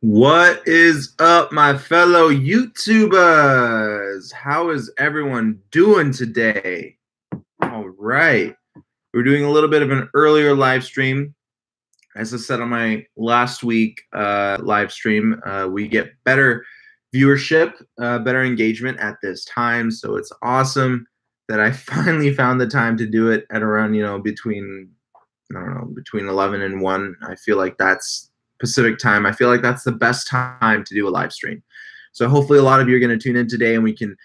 What is up, my fellow YouTubers? How is everyone doing today? All right. We're doing a little bit of an earlier live stream. As I said on my last week live stream, we get better viewership, better engagement at this time. So it's awesome that I finally found the time to do it at around, between, I don't know, between 11 and 1. I feel like that's Pacific time. I feel like that's the best time to do a live stream. So hopefully a lot of you are going to tune in today and we can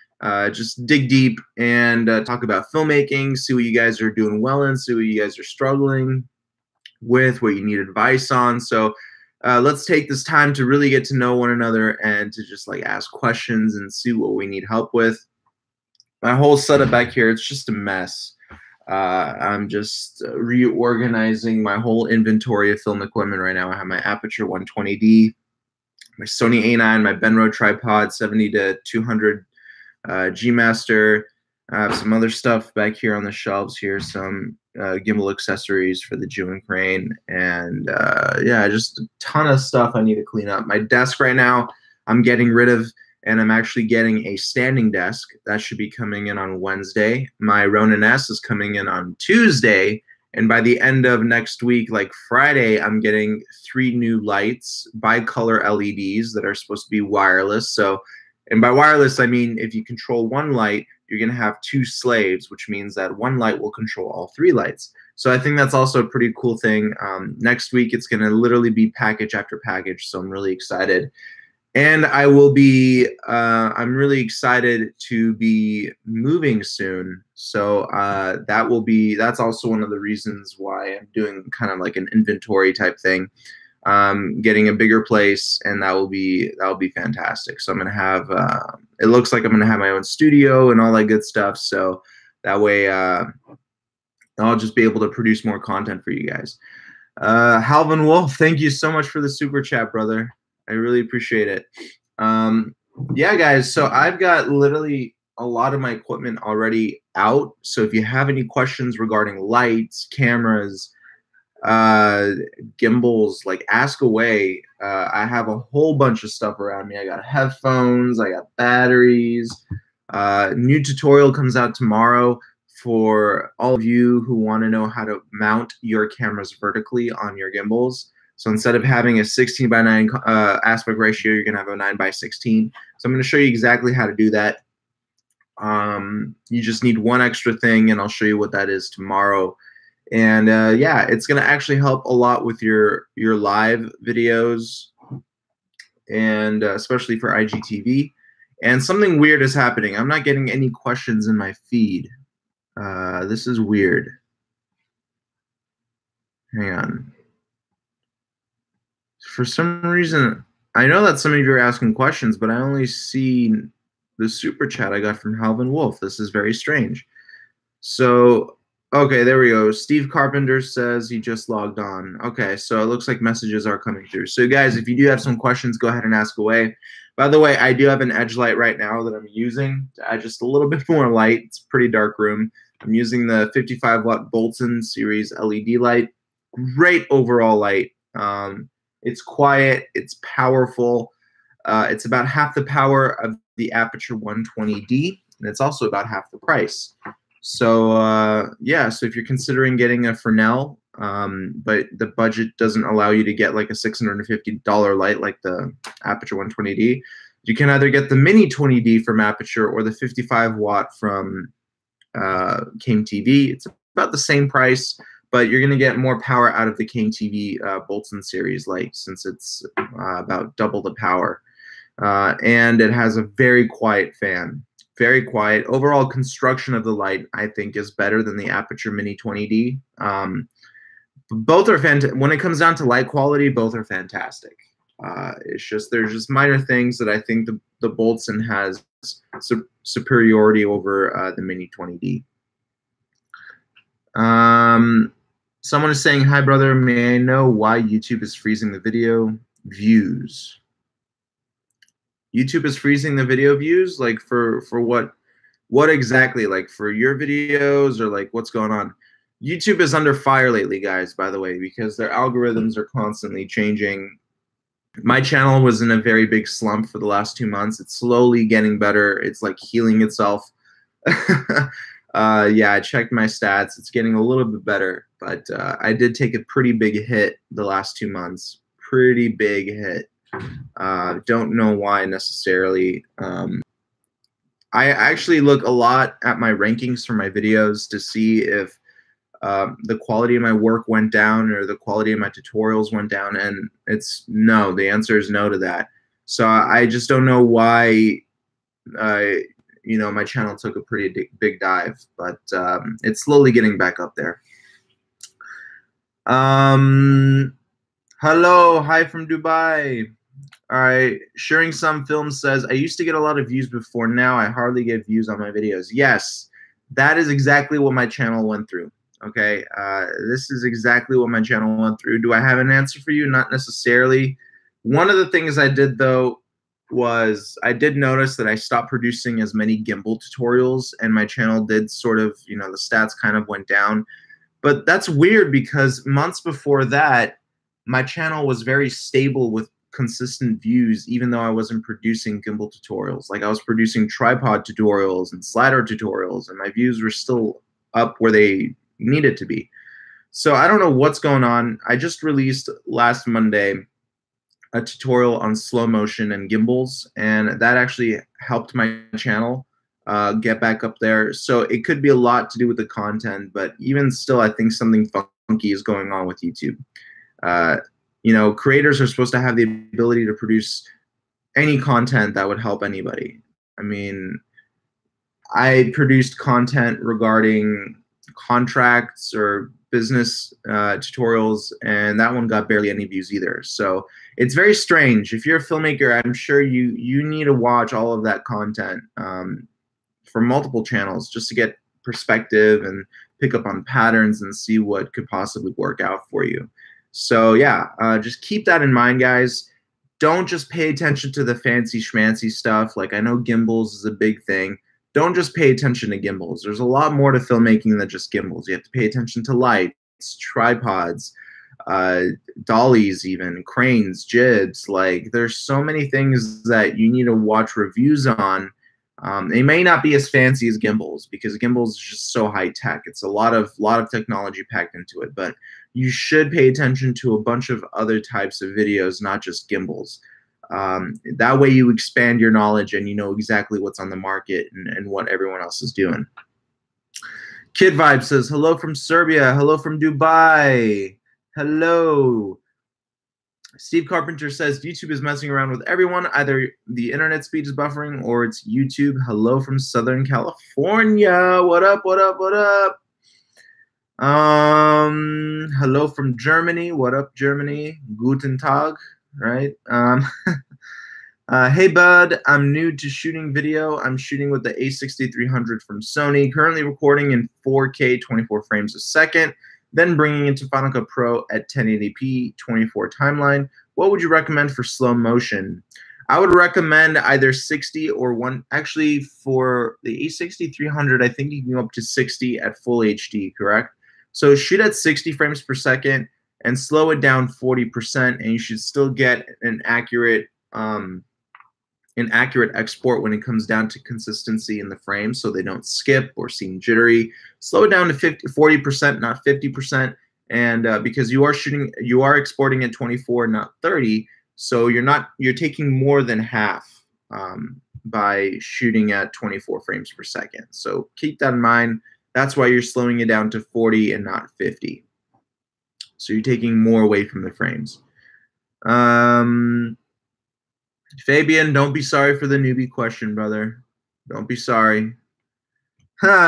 just dig deep and talk about filmmaking, see what you guys are doing well in, see what you guys are struggling with, what you need advice on. So let's take this time to really get to know one another and to just like ask questions and see what we need help with. My whole setup back here, it's just a mess. I'm just reorganizing my whole inventory of film equipment right now. I have my Aperture 120D, my Sony A9, my Benro tripod, 70 to 200 G Master. I have some other stuff back here on the shelves here, some gimbal accessories for the June crane, and yeah, just a ton of stuff I need to clean up. My desk right now, I'm getting rid of, and I'm actually getting a standing desk. That should be coming in on Wednesday. My Ronin S is coming in on Tuesday, and by the end of next week, like Friday, I'm getting 3 new lights, bicolor LEDs that are supposed to be wireless. So, and by wireless, I mean if you control one light, you're going to have 2 slaves, which means that one light will control all 3 lights. So I think that's also a pretty cool thing. Next week, it's going to literally be package after package, so I'm really excited. And I will be, I'm really excited to be moving soon. So that's also one of the reasons why I'm doing kind of like an inventory type thing. Getting a bigger place, and that will be fantastic. So I'm gonna have, it looks like I'm gonna have my own studio and all that good stuff. So that way, I'll just be able to produce more content for you guys. Halvin Wolf, thank you so much for the super chat, brother. I really appreciate it. Yeah, guys, so I've got literally a lot of my equipment already out. So if you have any questions regarding lights, cameras, gimbals, like ask away. I have a whole bunch of stuff around me. I got headphones, I got batteries. New tutorial comes out tomorrow for all of you who want to know how to mount your cameras vertically on your gimbals. So instead of having a 16:9 aspect ratio, you're going to have a 9:16. So I'm going to show you exactly how to do that. You just need one extra thing, and I'll show you what that is tomorrow. And yeah, it's going to actually help a lot with your live videos, and especially for IGTV. And something weird is happening. I'm not getting any questions in my feed. This is weird. Hang on. For some reason, I know that some of you are asking questions, but I only see the super chat I got from Halvin Wolf. This is very strange. So, okay, there we go. Steve Carpenter says he just logged on. Okay, so it looks like messages are coming through. So, guys, if you do have some questions, go ahead and ask away. By the way, I do have an edge light right now that I'm using to add just a little bit more light. It's a pretty dark room. I'm using the 55-watt Bolton series LED light. Great overall light. It's quiet. It's powerful. It's about half the power of the Aperture 120D, and it's also about half the price. So yeah, so if you're considering getting a Fresnel, but the budget doesn't allow you to get like a $650 light like the Aperture 120D, you can either get the Mini 20D from Aperture or the 55-watt from Came TV. It's about the same price, but you're going to get more power out of the Came TV Bolton series light, since it's about double the power. And it has a very quiet fan. Very quiet. Overall construction of the light, I think, is better than the Aperture Mini 20D. Both are fantastic. When it comes down to light quality, both are fantastic. It's just, there's just minor things that I think the Bolton has superiority over the Mini 20D. Someone is saying, hi, brother. May I know why YouTube is freezing the video views? YouTube is freezing the video views? Like for what? What exactly? Like for your videos, or like what's going on? YouTube is under fire lately, guys, by the way, because their algorithms are constantly changing. My channel was in a very big slump for the last 2 months. It's slowly getting better. It's like healing itself. Yeah, I checked my stats. It's getting a little bit better, but I did take a pretty big hit the last 2 months. Pretty big hit. Don't know why necessarily. I actually look a lot at my rankings for my videos to see if the quality of my work went down or the quality of my tutorials went down, and it's no. The answer is no to that. So I just don't know why you know, my channel took a pretty big dive, but it's slowly getting back up there. Hello, hi from Dubai. All right, Sharing Some Films says, I used to get a lot of views before. Now I hardly get views on my videos. Yes, that is exactly what my channel went through. Okay, this is exactly what my channel went through. Do I have an answer for you? Not necessarily. One of the things I did, though, was I did notice that I stopped producing as many gimbal tutorials, and my channel did sort of, you know, the stats kind of went down. But that's weird because months before that, my channel was very stable with consistent views, even though I wasn't producing gimbal tutorials. Like I was producing tripod tutorials and slider tutorials, and my views were still up where they needed to be. So I don't know what's going on. I just released last Monday a tutorial on slow motion and gimbals, and that actually helped my channel get back up there. So it could be a lot to do with the content, but even still, I think something funky is going on with YouTube. You know, creators are supposed to have the ability to produce any content that would help anybody. I mean, I produced content regarding contracts or business tutorials, and that one got barely any views either. So it's very strange. If you're a filmmaker, I'm sure you need to watch all of that content from multiple channels just to get perspective and pick up on patterns and see what could possibly work out for you. So yeah, just keep that in mind, guys. Don't just pay attention to the fancy schmancy stuff. Like I know gimbals is a big thing. Don't just pay attention to gimbals. There's a lot more to filmmaking than just gimbals. You have to pay attention to lights, tripods, dollies, even cranes, jibs. Like there's so many things that you need to watch reviews on. They may not be as fancy as gimbals because gimbals is just so high tech. It's a lot of technology packed into it, but you should pay attention to a bunch of other types of videos, not just gimbals. That way you expand your knowledge and you know exactly what's on the market and what everyone else is doing. Kid Vibe says, hello from Serbia. Hello from Dubai. Hello. Steve Carpenter says, YouTube is messing around with everyone. Either the internet speed is buffering or it's YouTube. Hello from Southern California. What up, what up, what up? Hello from Germany. What up, Germany? Guten Tag, right? Hey, bud. I'm new to shooting video. I'm shooting with the A6300 from Sony. Currently recording in 4K, 24 frames a second. Then bringing it to Final Cut Pro at 1080p, 24 timeline. What would you recommend for slow motion? I would recommend either 60 or one. Actually, for the A6300, I think you can go up to 60 at full HD, correct? So shoot at 60 frames per second and slow it down 40%, and you should still get an accurate export when it comes down to consistency in the frames, so they don't skip or seem jittery. Slow it down to 40%, not 50%, and because you are exporting at 24, not 30, so you're taking more than half by shooting at 24 frames per second. So keep that in mind. That's why you're slowing it down to 40 and not 50. So you're taking more away from the frames. Fabian, don't be sorry for the newbie question, brother. Don't be sorry.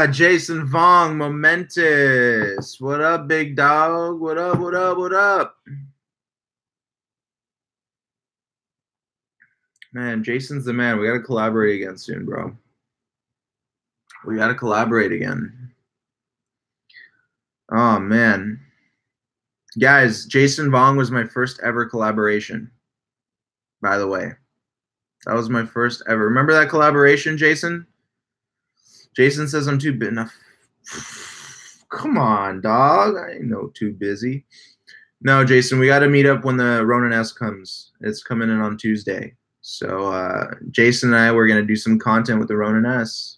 Jason Vong, momentous. What up, big dog? What up, what up, what up? Man, Jason's the man. We got to collaborate again soon, bro. We got to collaborate again. Oh, man. Guys, Jason Vong was my first ever collaboration, by the way. That was my first ever. Remember that collaboration, Jason? Jason says I'm too busy. Come on, dog. I ain't no too busy. No, Jason, we got to meet up when the Ronin S comes. It's coming in on Tuesday. So Jason and I, we're going to do some content with the Ronin S,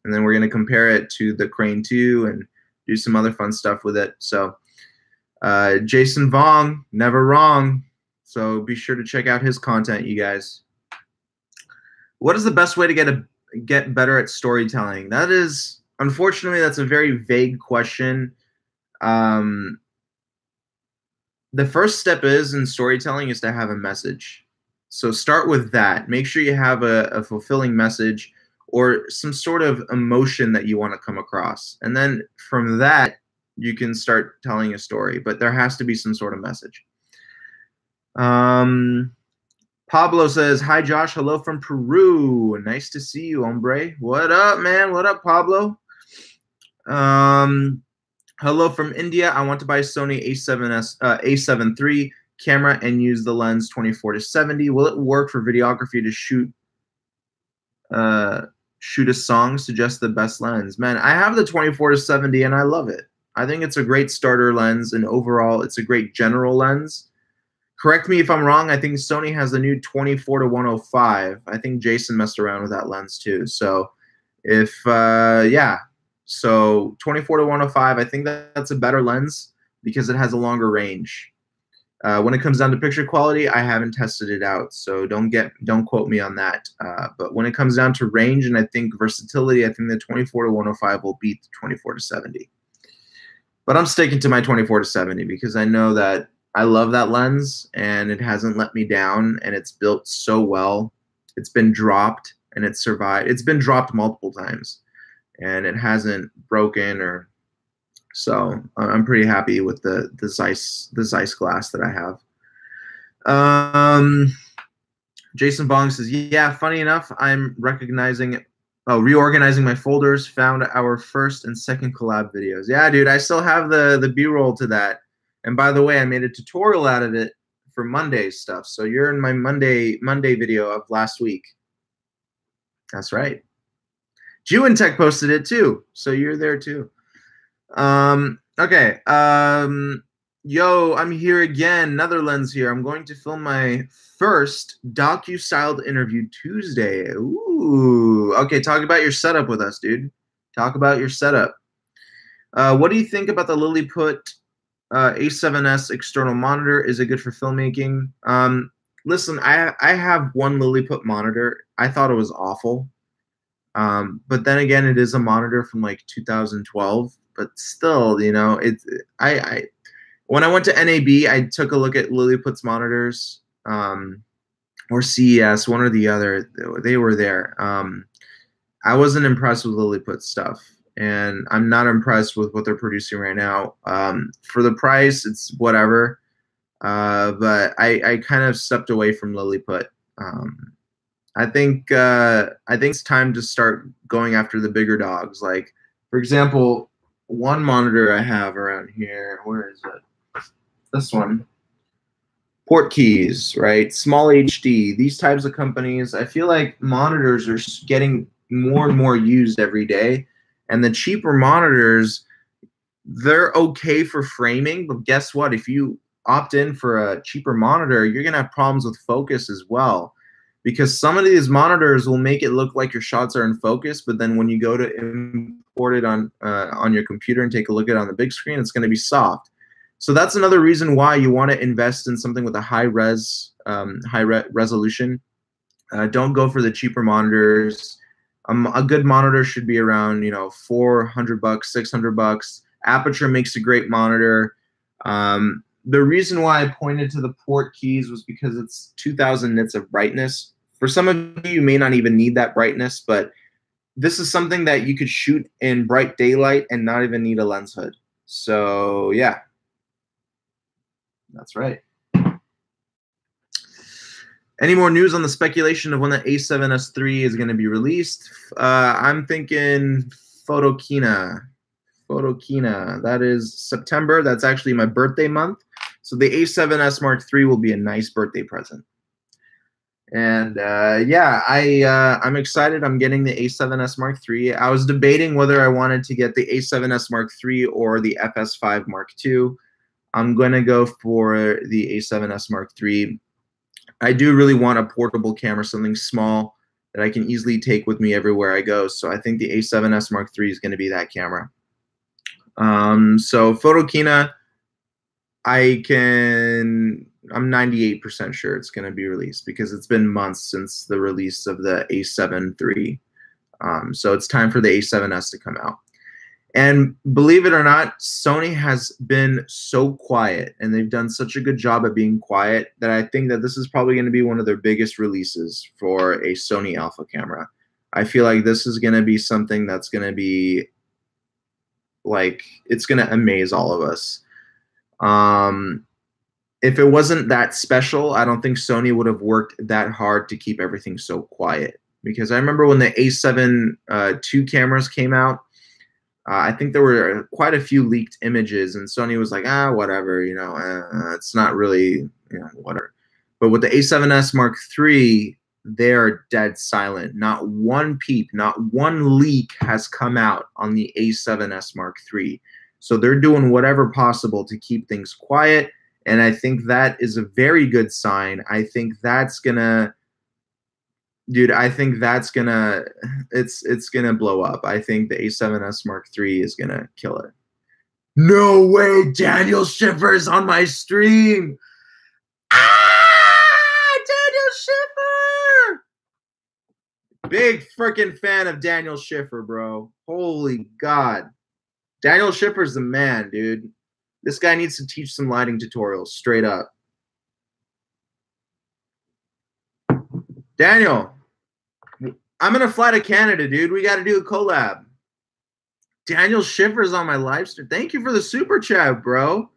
and then we're going to compare it to the Crane 2 and do some other fun stuff with it. So Jason Vong, never wrong. So be sure to check out his content, you guys. What is the best way to get better at storytelling? That is, unfortunately, that's a very vague question. The first step in storytelling is to have a message. So start with that. Make sure you have a fulfilling message or some sort of emotion that you want to come across. And then from that, you can start telling a story, but there has to be some sort of message. Pablo says, hi, Josh. Hello from Peru. Nice to see you, hombre. What up, man? What up, Pablo? Hello from India. I want to buy a Sony A7 III camera and use the lens 24-70. Will it work for videography to shoot a song? Suggest the best lens. Man, I have the 24-70 and I love it. I think it's a great starter lens, and overall, it's a great general lens. Correct me if I'm wrong. I think Sony has the new 24-105. I think Jason messed around with that lens too. So if, yeah. So 24-105, I think that's a better lens because it has a longer range. When it comes down to picture quality, I haven't tested it out, so don't quote me on that. But when it comes down to range and I think versatility, I think the 24-105 will beat the 24-70. But I'm sticking to my 24-70 because I know that I love that lens and it hasn't let me down, and it's built so well. It's been dropped and it's survived. It's been dropped multiple times and it hasn't broken, or so I'm pretty happy with the Zeiss glass that I have. Jason Bong says, yeah, funny enough, I'm reorganizing my folders, found our first and second collab videos. Yeah, dude, I still have the B-roll to that. And by the way, I made a tutorial out of it for Monday's stuff. So you're in my Monday video of last week. That's right. Jew Tech posted it too, so you're there too. Okay. Yo, I'm here again. Netherlands here. I'm going to film my first docu-styled interview Tuesday. Ooh. Okay, talk about your setup with us, dude. Talk about your setup. What do you think about the Lilliput A7S external monitor? Is it good for filmmaking? Listen, I have one Lilliput monitor. I thought it was awful. But then again, it is a monitor from like 2012. But still, you know, when I went to NAB, I took a look at Lilliput's monitors, or CES, one or the other. They were there. I wasn't impressed with Lilliput stuff, and I'm not impressed with what they're producing right now. For the price, it's whatever. But I kind of stepped away from Lilliput. I think it's time to start going after the bigger dogs. Like, for example, one monitor I have around here. Where is it? This one. Portkeys, right? Small HD. These types of companies. I feel like monitors are getting more and more used every day, and the cheaper monitors, they're okay for framing. But guess what? If you opt in for a cheaper monitor, you're gonna have problems with focus as well. Because some of these monitors will make it look like your shots are in focus, but then when you go to import it on your computer and take a look at it on the big screen, it's going to be soft. So that's another reason why you want to invest in something with a high resolution. Don't go for the cheaper monitors. A good monitor should be around, $400, $600. Aperture makes a great monitor. The reason why I pointed to the Portkeys was because it's 2000 nits of brightness. For some of you may not even need that brightness, but this is something that you could shoot in bright daylight and not even need a lens hood. So yeah, that's right. Any more news on the speculation of when the A7S III is going to be released? I'm thinking Photokina. That is September. That's actually my birthday month. So the A7S Mark III will be a nice birthday present. And yeah, I'm excited. I'm getting the A7S Mark III. I was debating whether I wanted to get the A7S Mark III or the FS5 Mark II. I'm going to go for the A7S Mark III. I do really want a portable camera, something small that I can easily take with me everywhere I go. So I think the A7S Mark III is going to be that camera. So Photokina, I'm 98% sure it's going to be released because it's been months since the release of the A7 III. So it's time for the A7S to come out. And believe it or not, Sony has been so quiet, and they've done such a good job at being quiet that I think that this is probably going to be one of their biggest releases for a Sony Alpha camera. I feel like this is going to be something that's going to be like, it's going to amaze all of us. If it wasn't that special, I don't think Sony would have worked that hard to keep everything so quiet. Because I remember when the A7 II cameras came out, I think there were quite a few leaked images, and Sony was like, whatever, you know, it's not really, you know, whatever. But with the A7S Mark III, they're dead silent. Not one peep, not one leak has come out on the A7S Mark III. So they're doing whatever possible to keep things quiet, and I think that is a very good sign. I think that's gonna... Dude, I think that's gonna, it's gonna blow up. I think the A7S Mark III is gonna kill it. No way, Daniel Schiffer's on my stream. Daniel Schiffer! Big freaking fan of Daniel Schiffer, bro. Holy God. Daniel Schiffer's the man, dude. This guy needs to teach some lighting tutorials, straight up. Daniel, I'm gonna fly to Canada, dude. We got to do a collab. Daniel Schiffer's on my live stream. Thank you for the super chat, bro.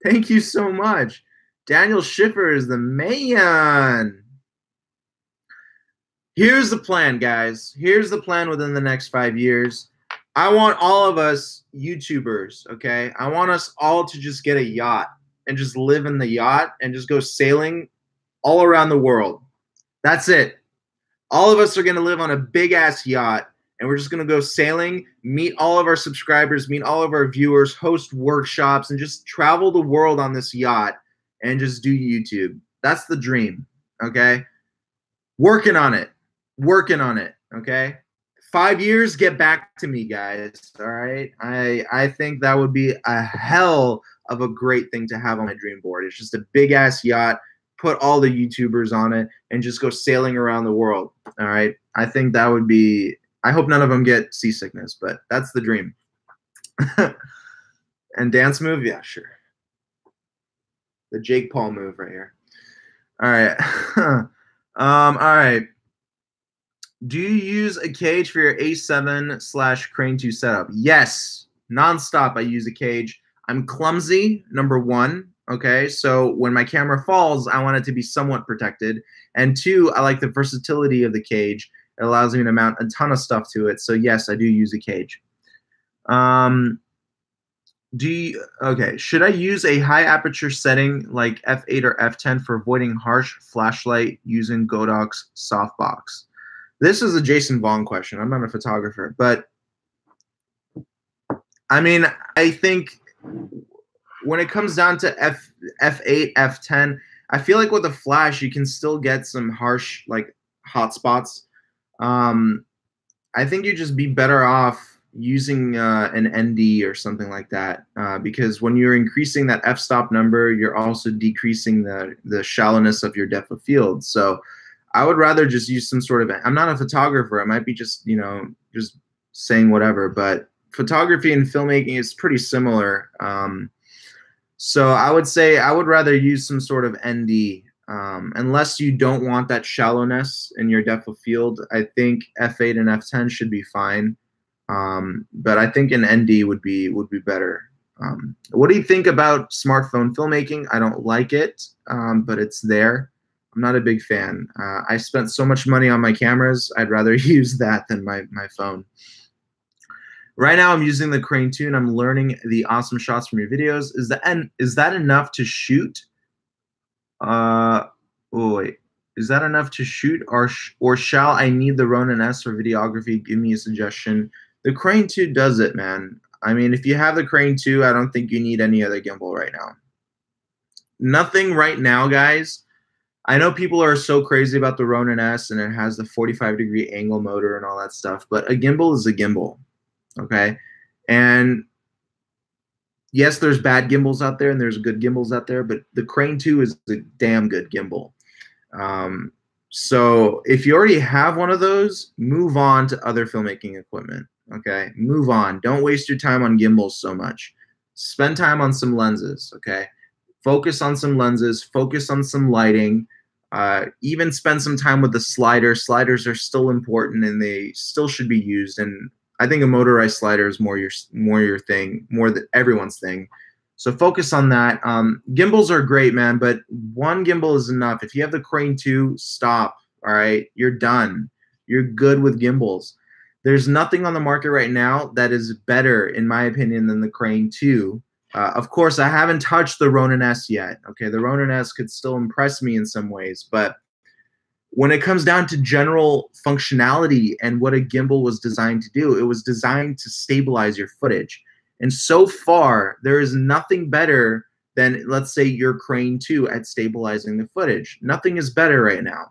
Thank you so much. Daniel Schiffer is the man. Here's the plan, guys. Here's the plan within the next 5 years. I want all of us YouTubers, okay? I want us all to just get a yacht and just live in the yacht and just go sailing all around the world. That's it. All of us are going to live on a big-ass yacht, and we're just going to go sailing, meet all of our subscribers, meet all of our viewers, host workshops, and just travel the world on this yacht and just do YouTube. That's the dream, okay? Working on it. Working on it, okay? 5 years, get back to me, guys, all right? I think that would be a hell of a great thing to have on my dream board. It's just a big-ass yacht. Put all the YouTubers on it and just go sailing around the world. All right. I think that would be, I hope none of them get seasickness, but that's the dream. And dance move? Yeah, sure. The Jake Paul move right here. All right. All right. Do you use a cage for your A7/Crane 2 setup? Yes. Nonstop I use a cage. I'm clumsy, number one. Okay, so when my camera falls, I want it to be somewhat protected. And two, I like the versatility of the cage. It allows me to mount a ton of stuff to it. So yes, I do use a cage. Okay, should I use a high aperture setting like f8 or f10 for avoiding harsh flashlight using Godok's softbox? This is a Jason Vaughn question. I'm not a photographer, but I mean, I think when it comes down to f8, f10, I feel like with a flash, you can still get some harsh, like, hot spots. I think you'd just be better off using an ND or something like that, because when you're increasing that f-stop number, you're also decreasing the shallowness of your depth of field. So I would rather just use some sort of, I'm not a photographer. I might be just, you know, just saying whatever, but photography and filmmaking is pretty similar. So I would say I would rather use some sort of ND, unless you don't want that shallowness in your depth of field. I think f8 and f10 should be fine, but I think an ND would be better. What do you think about smartphone filmmaking? I don't like it, but it's there. I'm not a big fan. I spent so much money on my cameras. I'd rather use that than my phone. Right now, I'm using the Crane 2, and I'm learning the awesome shots from your videos. Is that enough to shoot? Oh wait, is that enough to shoot, or shall I need the Ronin S for videography? Give me a suggestion. The Crane 2 does it, man. I mean, if you have the Crane 2, I don't think you need any other gimbal right now. Nothing right now, guys. I know people are so crazy about the Ronin S and it has the 45-degree angle motor and all that stuff, but a gimbal is a gimbal, okay? And yes, there's bad gimbals out there and there's good gimbals out there, but the Crane 2 is a damn good gimbal. So if you already have one of those, move on to other filmmaking equipment, okay? Move on. Don't waste your time on gimbals so much. Spend time on some lenses, okay? Focus on some lenses, focus on some lighting, even spend some time with the slider. Sliders are still important and they still should be used. And I think a motorized slider is more your thing, more than everyone's thing. So focus on that. Gimbals are great, man, but one gimbal is enough. If you have the Crane 2, stop, all right? You're done. You're good with gimbals. There's nothing on the market right now that is better, in my opinion, than the Crane 2. Of course, I haven't touched the Ronin S yet. Okay, the Ronin S could still impress me in some ways, but when it comes down to general functionality and what a gimbal was designed to do, it was designed to stabilize your footage. And so far, there is nothing better than, let's say, your Crane 2 at stabilizing the footage. Nothing is better right now.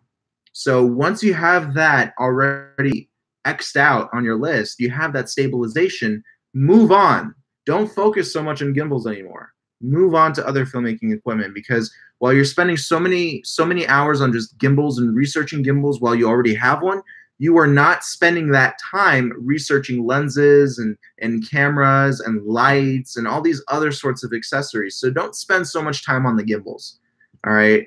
So once you have that already X'd out on your list, you have that stabilization, move on. Don't focus so much on gimbals anymore. Move on to other filmmaking equipment, because while you're spending so many hours on just gimbals and researching gimbals while you already have one, you are not spending that time researching lenses and cameras and lights and all these other sorts of accessories. So don't spend so much time on the gimbals. All right.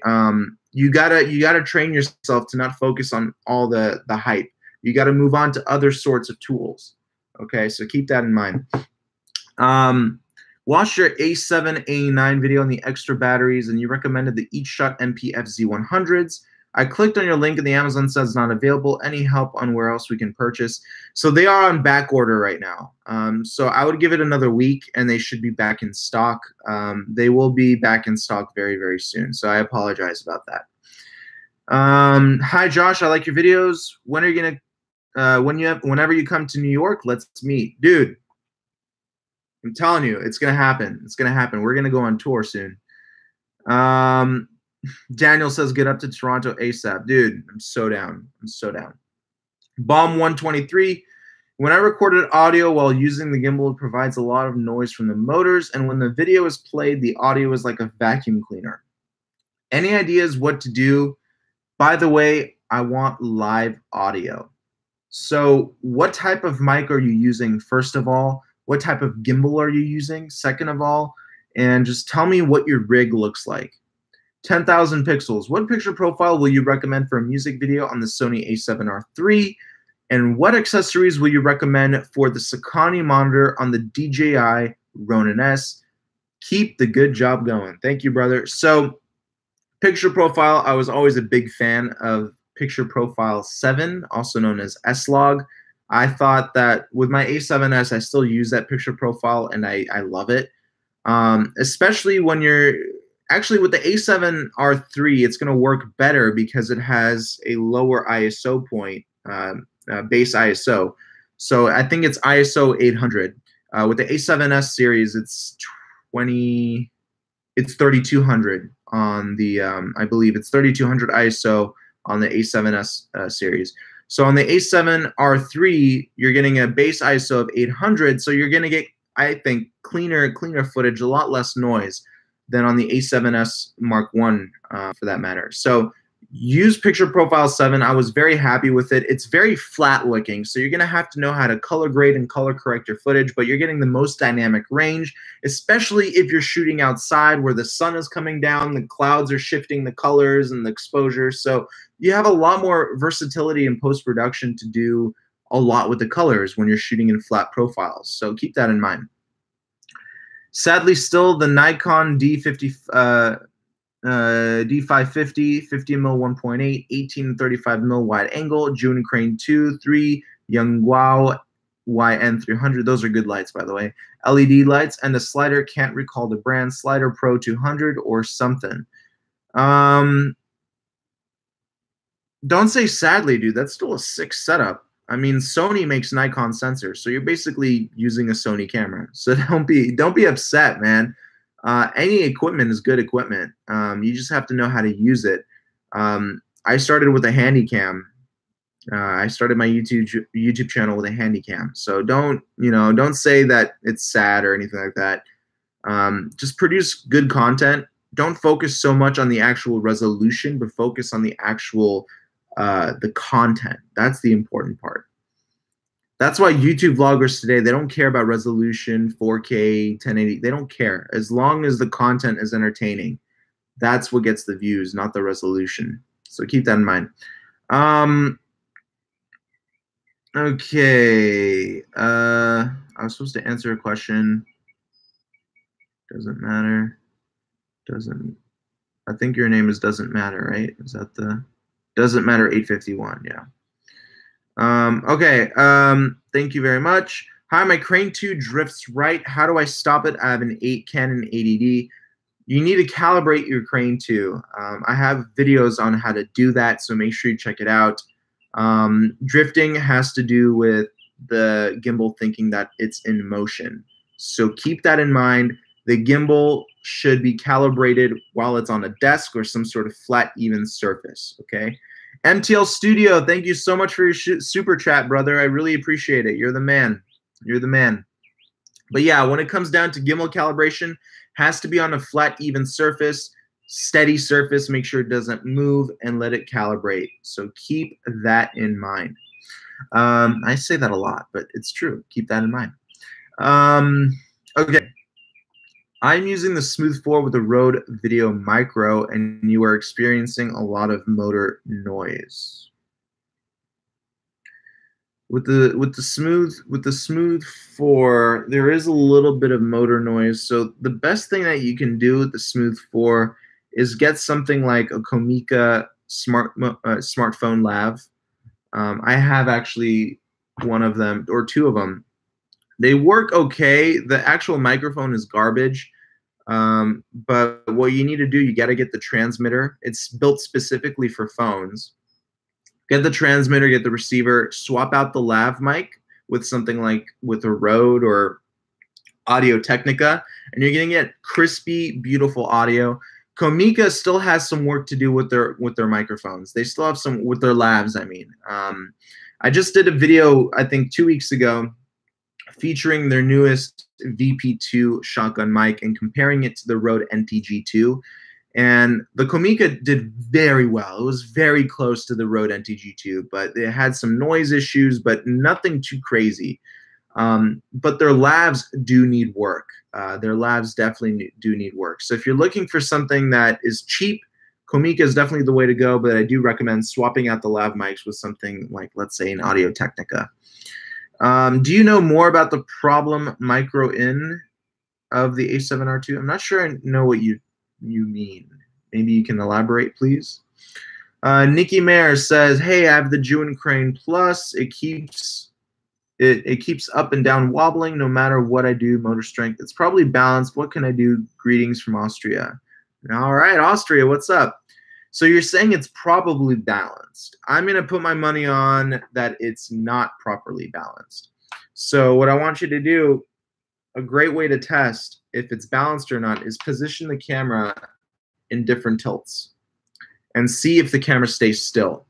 You gotta train yourself to not focus on all the hype. You gotta move on to other sorts of tools. Okay, so keep that in mind. Watched your A7, A9 video on the extra batteries, and you recommended the Each Shot MPF Z100s. I clicked on your link, and the Amazon says not available. Any help on where else we can purchase? So they are on back order right now. So I would give it another week, and they should be back in stock. They will be back in stock very, very soon. So I apologize about that. Hi, Josh. I like your videos. When are you gonna? Whenever you come to New York, let's meet, dude. I'm telling you, it's gonna happen. It's gonna happen. We're gonna go on tour soon. Daniel says, get up to Toronto ASAP. Dude, I'm so down. I'm so down. Bomb 123. When I recorded audio while using the gimbal, it provides a lot of noise from the motors, and when the video is played, the audio is like a vacuum cleaner. Any ideas what to do? By the way, I want live audio. So what type of mic are you using, first of all? What type of gimbal are you using, second of all? And just tell me what your rig looks like. 10,000 pixels. What picture profile will you recommend for a music video on the Sony a7R III? And what accessories will you recommend for the Sakani monitor on the DJI Ronin S? Keep the good job going. Thank you, brother. So picture profile, I was always a big fan of Picture Profile 7, also known as S-Log. I thought that with my A7S, I still use that picture profile, and I love it. Especially when you're actually with the A7R III, it's going to work better because it has a lower ISO point, base ISO. So I think it's ISO 800. With the A7S series, it's 3200 on the, I believe it's 3200 ISO on the A7S series. So on the A7R III, you're getting a base ISO of 800, so you're going to get, I think, cleaner footage, a lot less noise than on the A7S Mark I for that matter. So use Picture Profile 7. I was very happy with it. It's very flat looking, so you're going to have to know how to color grade and color correct your footage, but you're getting the most dynamic range, especially if you're shooting outside where the sun is coming down, the clouds are shifting the colors and the exposure. So you have a lot more versatility in post-production to do a lot with the colors when you're shooting in flat profiles. So keep that in mind. Sadly, still the Nikon D550, 50mm 1.8, 18 and 35mm wide angle, June Crane 2, 3, Yongguo YN300. Those are good lights, by the way. LED lights and a slider. Can't recall the brand. Slider Pro 200 or something. Don't say sadly, dude. That's still a sick setup. I mean, Sony makes Nikon sensors, so you're basically using a Sony camera. So don't be upset, man. Any equipment is good equipment. You just have to know how to use it. I started with a handy cam. I started my YouTube channel with a handy cam. So don't say that it's sad or anything like that. Just produce good content. Don't focus so much on the actual resolution, but focus on the actual the content. That's the important part. That's why YouTube vloggers today, they don't care about resolution, 4K, 1080. They don't care. As long as the content is entertaining, that's what gets the views, not the resolution. So keep that in mind. Okay. I was supposed to answer a question. Doesn't matter. I think your name is Doesn't Matter, right? Is that the Doesn't Matter 851? Yeah. Okay. Thank you very much. Hi, my Crane 2 drifts right. How do I stop it? I have an 8 Canon 80D. You need to calibrate your Crane 2. I have videos on how to do that, so make sure you check it out. Drifting has to do with the gimbal thinking that it's in motion. So keep that in mind. The gimbal should be calibrated while it's on a desk or some sort of flat, even surface, okay? MTL Studio, thank you so much for your super chat, brother. I really appreciate it. You're the man. You're the man. But yeah, when it comes down to gimbal calibration, has to be on a flat, even surface, steady surface. Make sure it doesn't move and let it calibrate. So keep that in mind. I say that a lot, but it's true. Keep that in mind. Okay. I'm using the Smooth 4 with the Rode Video Micro, and you are experiencing a lot of motor noise. With the Smooth 4, there is a little bit of motor noise. So the best thing that you can do with the Smooth 4 is get something like a Comica smartphone lav. I have actually one of them or two of them. They work okay. The actual microphone is garbage. But what you need to do, you got to get the transmitter. It's built specifically for phones. Get the transmitter, get the receiver, swap out the lav mic with something like with a Rode or Audio Technica, and you're going to get crispy, beautiful audio. Comica still has some work to do with their microphones. They still have some with their lavs, I mean. I just did a video, I think 2 weeks ago, featuring their newest VP2 shotgun mic and comparing it to the Rode NTG2. And the Comica did very well. It was very close to the Rode NTG2, but it had some noise issues, but nothing too crazy. But their lavs do need work. Their lavs definitely do need work. So if you're looking for something that is cheap, Comica is definitely the way to go, but I do recommend swapping out the lav mics with something like, let's say, an Audio Technica. Do you know more about the problem micro in of the A7R2? I'm not sure I know what you mean. Maybe you can elaborate, please. Nikki Mayer says, hey, I have the Jewin Crane Plus. It keeps up and down wobbling no matter what I do. Motor strength, it's probably balanced. What can I do? Greetings from Austria. All right, Austria, what's up? So you're saying it's probably balanced. I'm going to put my money on that it's not properly balanced. So what I want you to do, a great way to test if it's balanced or not, is position the camera in different tilts and see if the camera stays still.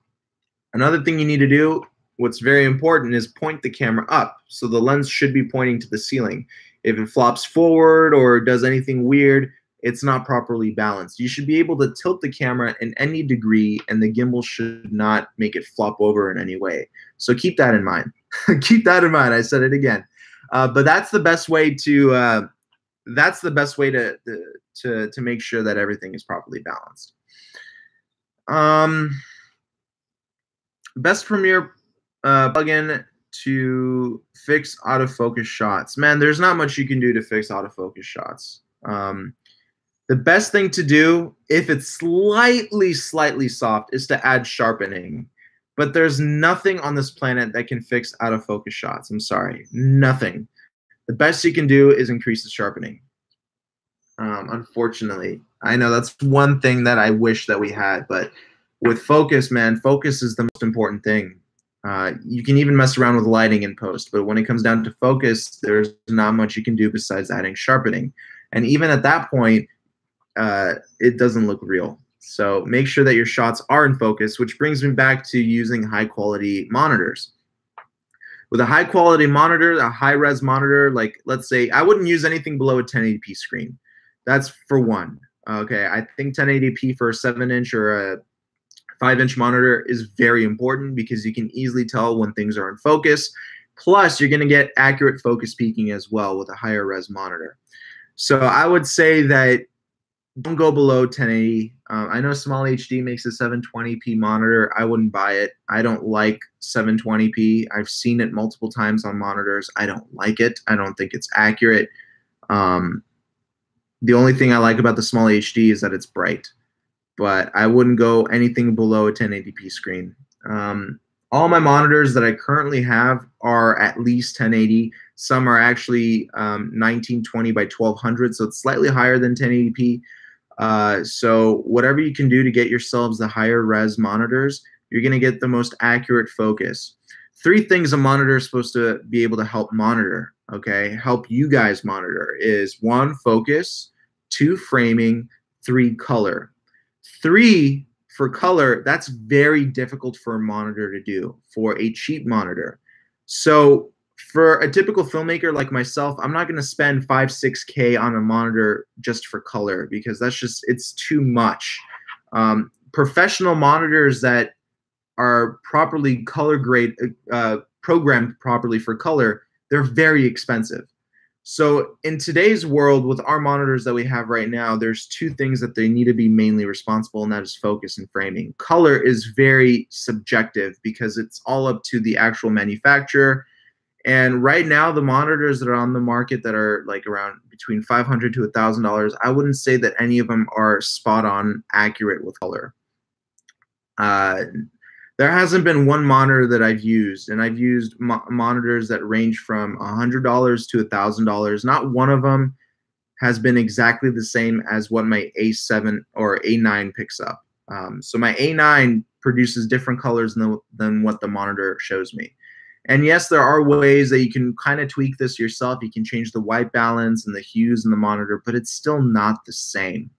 Another thing you need to do, what's very important, is point the camera up. So the lens should be pointing to the ceiling. If it flops forward or does anything weird, it's not properly balanced. You should be able to tilt the camera in any degree, and the gimbal should not make it flop over in any way. So keep that in mind. Keep that in mind. I said it again. But that's the best way to to make sure that everything is properly balanced. Best Premiere plugin to fix autofocus shots. Man, there's not much you can do to fix autofocus shots. The best thing to do, if it's slightly soft, is to add sharpening. But there's nothing on this planet that can fix autofocus shots. I'm sorry, nothing. The best you can do is increase the sharpening. Unfortunately, I know that's one thing that I wish that we had, but with focus, man, focus is the most important thing. You can even mess around with lighting in post, but when it comes down to focus, there's not much you can do besides adding sharpening. And even at that point, it doesn't look real. So make sure that your shots are in focus, which brings me back to using high quality monitors. With a high quality monitor, a high res monitor, like let's say I wouldn't use anything below a 1080p screen. That's for one. Okay, I think 1080p for a 7-inch or a 5-inch monitor is very important because you can easily tell when things are in focus. Plus, you're going to get accurate focus peaking as well with a higher res monitor. So I would say that don't go below 1080. I know Small HD makes a 720p monitor. I wouldn't buy it. I don't like 720p. I've seen it multiple times on monitors. I don't like it. I don't think it's accurate. The only thing I like about the Small HD is that it's bright, but I wouldn't go anything below a 1080p screen. All my monitors that I currently have are at least 1080. Some are actually 1920 by 1200, so it's slightly higher than 1080p. So whatever you can do to get yourselves the higher res monitors, you're going to get the most accurate focus. 3 things a monitor is supposed to be able to help monitor, okay, help you guys monitor is 1, focus, 2, framing, 3, color. 3, for color, that's very difficult for a monitor to do, for a cheap monitor. So for a typical filmmaker like myself, I'm not going to spend 5-6K on a monitor just for color because that's just, it's too much. Professional monitors that are properly color grade, programmed properly for color, they're very expensive. So in today's world, with our monitors that we have right now, there's 2 things that they need to be mainly responsible, and that is focus and framing. Color is very subjective because it's all up to the actual manufacturer. And right now, the monitors that are on the market that are like around between $500 to $1,000, I wouldn't say that any of them are spot on accurate with color. There hasn't been one monitor that I've used, and I've used monitors that range from $100 to $1,000. Not one of them has been exactly the same as what my A7 or A9 picks up. So my A9 produces different colors than what the monitor shows me. And yes, there are ways that you can kind of tweak this yourself. You can change the white balance and the hues in the monitor, but it's still not the same.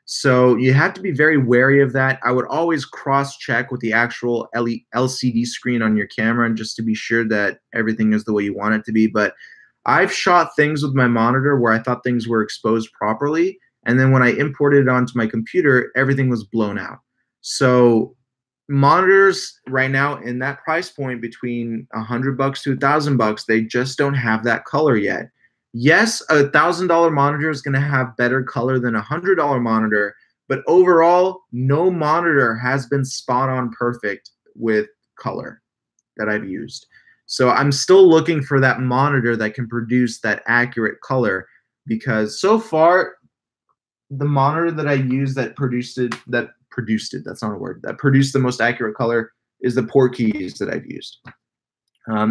So you have to be very wary of that. I would always cross-check with the actual LCD screen on your camera and just to be sure that everything is the way you want it to be. But I've shot things with my monitor where I thought things were exposed properly, and then when I imported it onto my computer, everything was blown out. So monitors right now in that price point between $100 to $1,000, they just don't have that color yet. Yes, a $1,000 monitor is going to have better color than a $100 monitor, but overall, no monitor has been spot on perfect with color that I've used. So I'm still looking for that monitor that can produce that accurate color, because so far, the monitor that I use that produced the most accurate color is the Portkeys that I've used.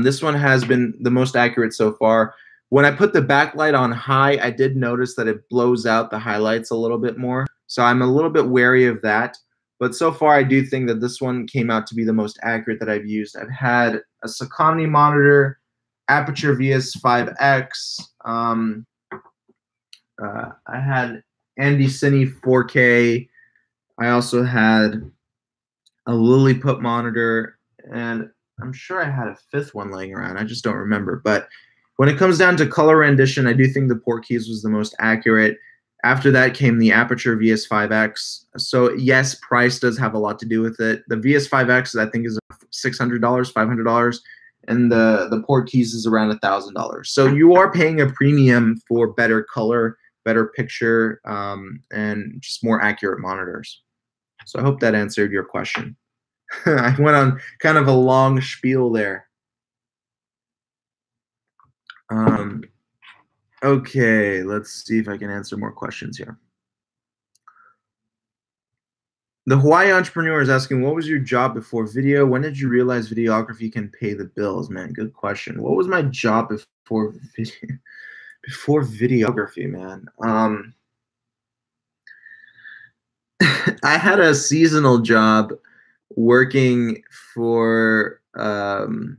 This one has been the most accurate so far. When I put the backlight on high, I did notice that it blows out the highlights a little bit more. So I'm a little bit wary of that. But so far, I do think that this one came out to be the most accurate that I've used. I've had a Saucony monitor, Aperture VS5X. I had Andy Cine 4K. I also had a Lilliput monitor, and I'm sure I had a 5th one laying around. I just don't remember. But when it comes down to color rendition, I do think the Portkeys was the most accurate. After that came the Aperture VS5X. So yes, price does have a lot to do with it. The VS5X, I think, is $600, $500, and the Portkeys is around $1,000. So you are paying a premium for better color, better picture, and just more accurate monitors. So I hope that answered your question. I went on kind of a long spiel there. Okay, let's see if I can answer more questions here. The Hawaii entrepreneur is asking, what was your job before video? When did you realize videography can pay the bills? Man, good question. What was my job before video? Before videography, man? I had a seasonal job working for for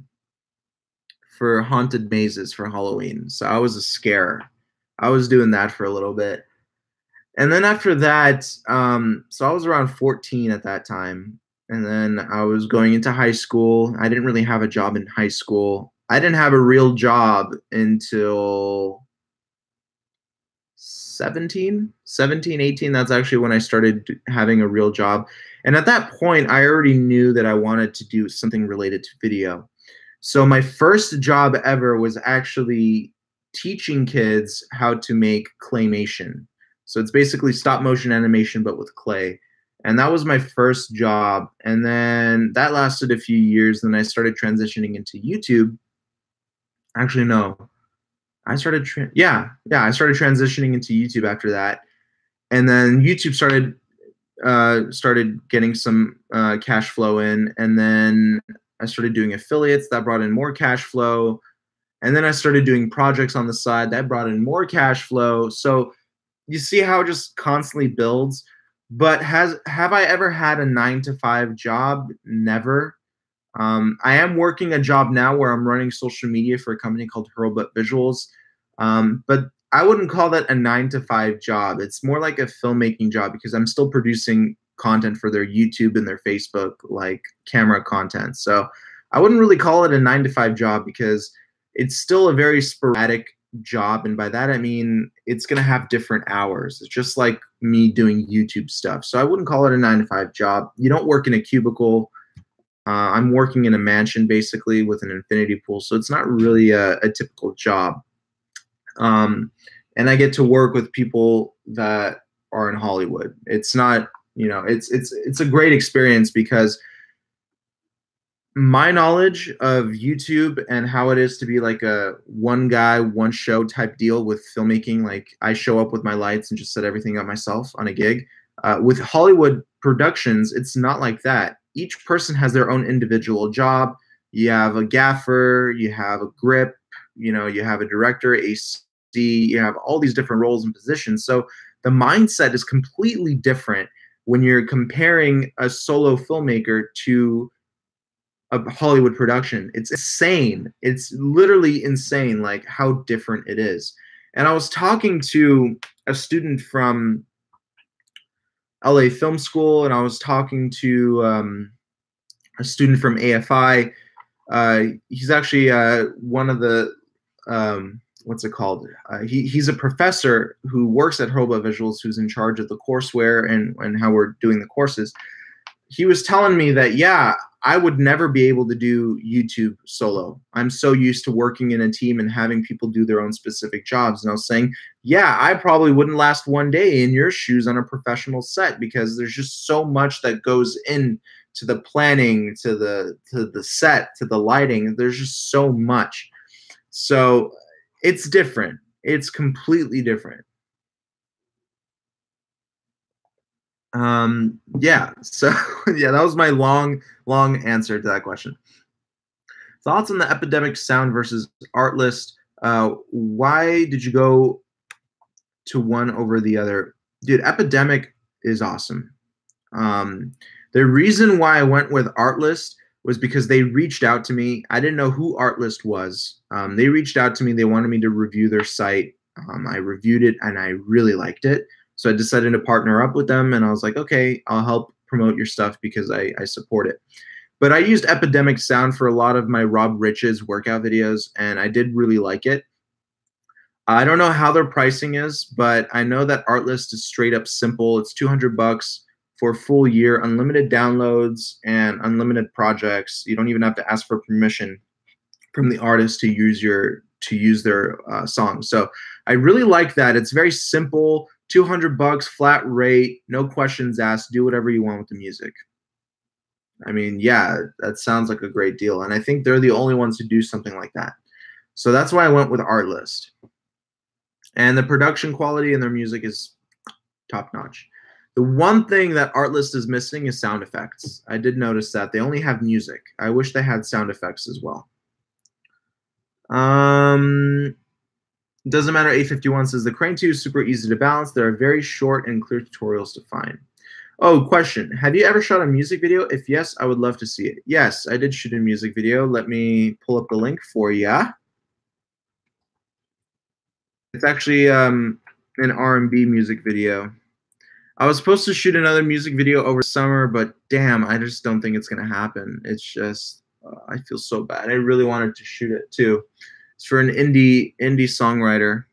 haunted mazes for Halloween. So I was a scare. I was doing that for a little bit. And then after that, so I was around 14 at that time. And then I was going into high school. I didn't really have a job in high school. I didn't have a real job until 17, 18. That's actually when I started having a real job. And at that point, I already knew that I wanted to do something related to video. So my first job ever was actually teaching kids how to make claymation. So it's basically stop motion animation, but with clay. And that was my first job. And then that lasted a few years. Then I started transitioning into YouTube. Actually, no. I started transitioning into YouTube after that. And then YouTube started getting some cash flow in, and then I started doing affiliates that brought in more cash flow, and then I started doing projects on the side that brought in more cash flow. So you see how it just constantly builds. But have I ever had a 9-to-5 job? Never. I am working a job now where I'm running social media for a company called Hurlbutt Visuals, but I wouldn't call that a 9-to-5 job. It's more like a filmmaking job because I'm still producing content for their YouTube and their Facebook, like camera content. So I wouldn't really call it a 9-to-5 job because it's still a very sporadic job. And by that, I mean, it's going to have different hours. It's just like me doing YouTube stuff. So I wouldn't call it a 9-to-5 job. You don't work in a cubicle. I'm working in a mansion basically with an infinity pool. So it's not really a typical job. And I get to work with people that are in Hollywood. It's not, it's a great experience because my knowledge of YouTube and how it is to be like a one guy, one show type deal with filmmaking, like I show up with my lights and just set everything up myself on a gig. With Hollywood productions, it's not like that. Each person has their own individual job. You have a gaffer, you have a grip, you have a director, AC, you have all these different roles and positions. So the mindset is completely different when you're comparing a solo filmmaker to a Hollywood production. It's insane. It's literally insane, like how different it is. And I was talking to a student from LA Film School, and I was talking to a student from AFI. He's actually one of the what's it called? He's a professor who works at Hurlbutt Visuals, who's in charge of the courseware and how we're doing the courses. He was telling me that, yeah, I would never be able to do YouTube solo. I'm so used to working in a team and having people do their own specific jobs. And I was saying, yeah, I probably wouldn't last one day in your shoes on a professional set because there's just so much that goes in to the planning, to the set, to the lighting. There's just so much. So it's different. It's completely different. Yeah, so yeah, that was my long answer to that question. Thoughts on the Epidemic Sound versus Artlist? Why did you go to one over the other? Dude, Epidemic is awesome. The reason why I went with Artlist was because they reached out to me. I didn't know who Artlist was. They reached out to me. They wanted me to review their site. I reviewed it and I really liked it. So I decided to partner up with them, and I was like, okay, I'll help promote your stuff because I support it. But I used Epidemic Sound for a lot of my Rob Rich's workout videos, and I did really like it. I don't know how their pricing is, but I know that Artlist is straight up simple. It's $200 for a full year, unlimited downloads, and unlimited projects. You don't even have to ask for permission from the artist to use their song. So I really like that. It's very simple. $200 flat rate, no questions asked. Do whatever you want with the music. I mean, yeah, that sounds like a great deal. And I think they're the only ones who do something like that. So that's why I went with Artlist. And the production quality in their music is top notch. The one thing that Artlist is missing is sound effects. I did notice that. They only have music. I wish they had sound effects as well. Doesn't matter. 851 says the Crane 2 is super easy to balance. There are very short and clear tutorials to find. Oh, question. Have you ever shot a music video? If yes, I would love to see it. Yes, I did shoot a music video. Let me pull up the link for ya. It's actually an R&B music video. I was supposed to shoot another music video over summer, but damn, I just don't think it's gonna happen. It's just I feel so bad. I really wanted to shoot it too. It's for an indie songwriter.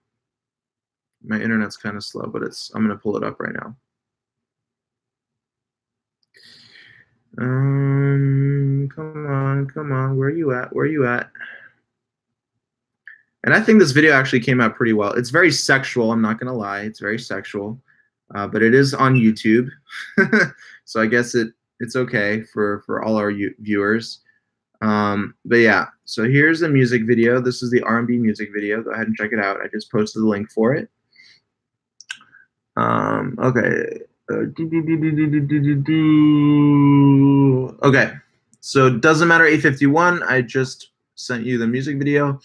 My internet's kind of slow, but I'm gonna pull it up right now. Come on, where are you at? Where are you at? And I think this video actually came out pretty well. It's very sexual, I'm not gonna lie. It's very sexual, but it is on YouTube, so I guess it's okay for all our viewers. But yeah, so here's the music video. This is the R&B music video. Go ahead and check it out. I just posted the link for it. Okay. Okay, so it doesn't matter 851. I just sent you the music video.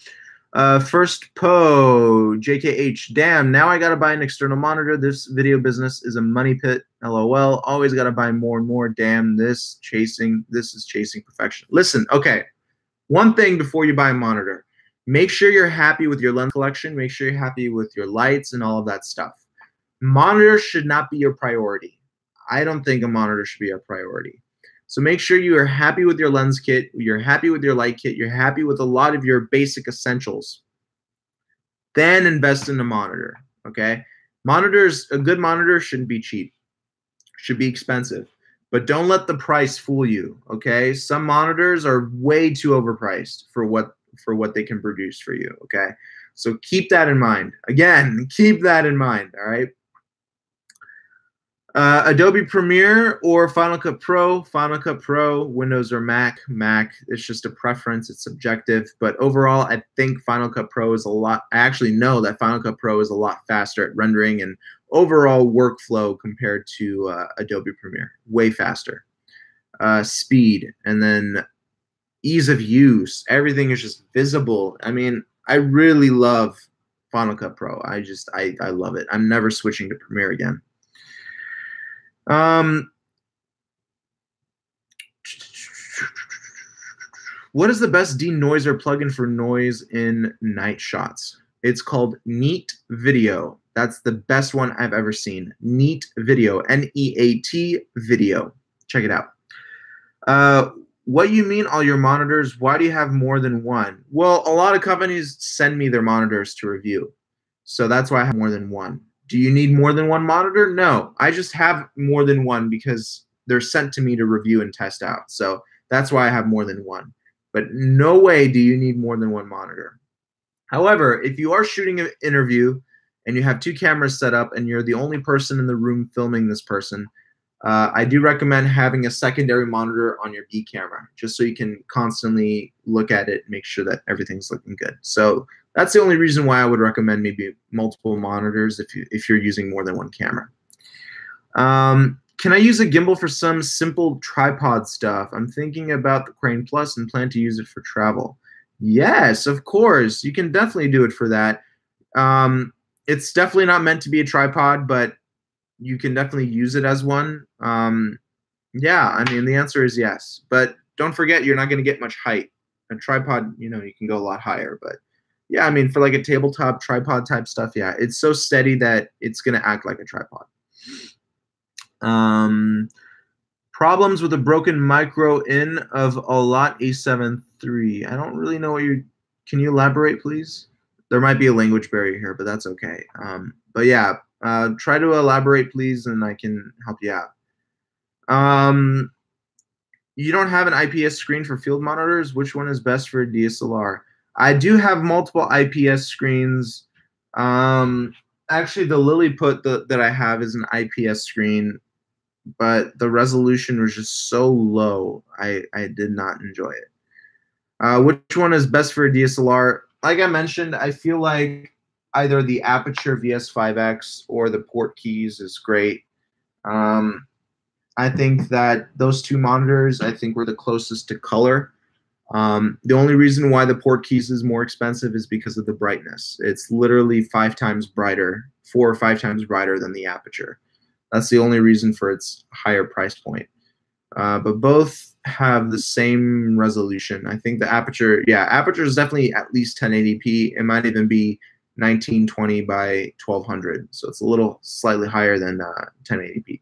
First JKH. Damn, now I gotta buy an external monitor. This video business is a money pit. LOL. Always gotta buy more and more. Damn, this is chasing perfection. Listen, okay. One thing before you buy a monitor, make sure you're happy with your lens collection. Make sure you're happy with your lights and all of that stuff. Monitors should not be your priority. I don't think a monitor should be a priority. So make sure you are happy with your lens kit, you're happy with your light kit, you're happy with a lot of your basic essentials. Then invest in a monitor, okay? A good monitor shouldn't be cheap. Should be expensive. But don't let the price fool you, okay? Some monitors are way too overpriced for what they can produce for you, okay? So keep that in mind. Again, keep that in mind, all right? Adobe Premiere or Final Cut Pro. Final Cut Pro, Windows or Mac. Mac, it's just a preference. It's subjective. But overall, I think Final Cut Pro is I actually know that Final Cut Pro is a lot faster at rendering and overall workflow compared to Adobe Premiere. Way faster. Speed, and then ease of use. Everything is just visible. I mean, I really love Final Cut Pro. I love it. I'm never switching to Premiere again. What is the best denoiser plugin for noise in night shots? It's called Neat Video. That's the best one I've ever seen. Neat Video. N-E-A-T Video. Check it out. What you mean all your monitors? Why do you have more than one? Well, a lot of companies send me their monitors to review. So that's why I have more than one. Do you need more than one monitor? No, I just have more than one because they're sent to me to review and test out. So that's why I have more than one. But no way do you need more than one monitor. However, if you are shooting an interview and you have two cameras set up and you're the only person in the room filming this person, I do recommend having a secondary monitor on your B camera just so you can constantly look at it and make sure that everything's looking good. So that's the only reason why I would recommend maybe multiple monitors if you're using more than one camera. Can I use a gimbal for some simple tripod stuff? I'm thinking about the Crane Plus and plan to use it for travel. Yes, of course. You can definitely do it for that. It's definitely not meant to be a tripod, but you can definitely use it as one. Yeah, I mean, the answer is yes. But don't forget, you're not going to get much height. A tripod, you can go a lot higher. But yeah, I mean, for like a tabletop tripod type stuff, yeah, it's so steady that it's going to act like a tripod. Problems with a broken micro in of a lot A7 III. I don't really know what can you elaborate, please? There might be a language barrier here, but that's okay. But yeah, try to elaborate, please, and I can help you out. You don't have an IPS screen for field monitors. Which one is best for a DSLR? I do have multiple IPS screens. Actually, the Lilliput that I have is an IPS screen, but the resolution was just so low, I did not enjoy it. Which one is best for a DSLR? Like I mentioned, I feel like either the Aperture VS5X or the port keys is great. I think that those two monitors, I think, were the closest to color. The only reason why the port keys is more expensive is because of the brightness. It's literally 4 or 5 times brighter than the Aperture. That's the only reason for its higher price point. But both have the same resolution. I think the aperture, yeah, aperture is definitely at least 1080p. It might even be 1920 by 1200. So it's a little slightly higher than 1080p.